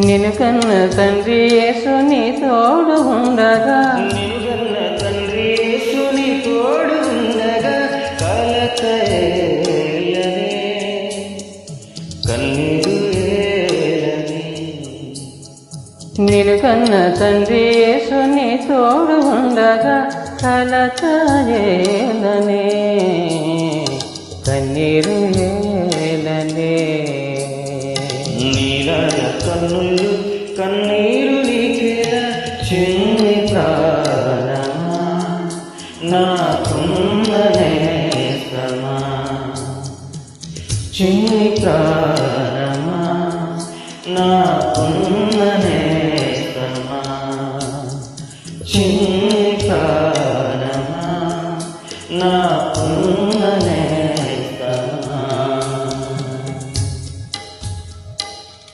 నిన్ను కన్న తండ్రి యేసుని తోడు ఉండగా, నిన్ను కన్న తండ్రి యేసుని తోడు ఉండగా, కలత ఏలనే కన్నీరు ఏలని. నిన్ను కన్న తండ్రి యేసుని తోడు ఉండగా, కలత ఏలనే కన్నీరు ఏలనే. నీలాల కన్నులు కన్నీరు నీకేలా, చిన్ని ప్రాణమా నాకున్న నేస్తమా, చిన్ని ప్రాణమా నాకున్న నేస్తమా, చిన్ని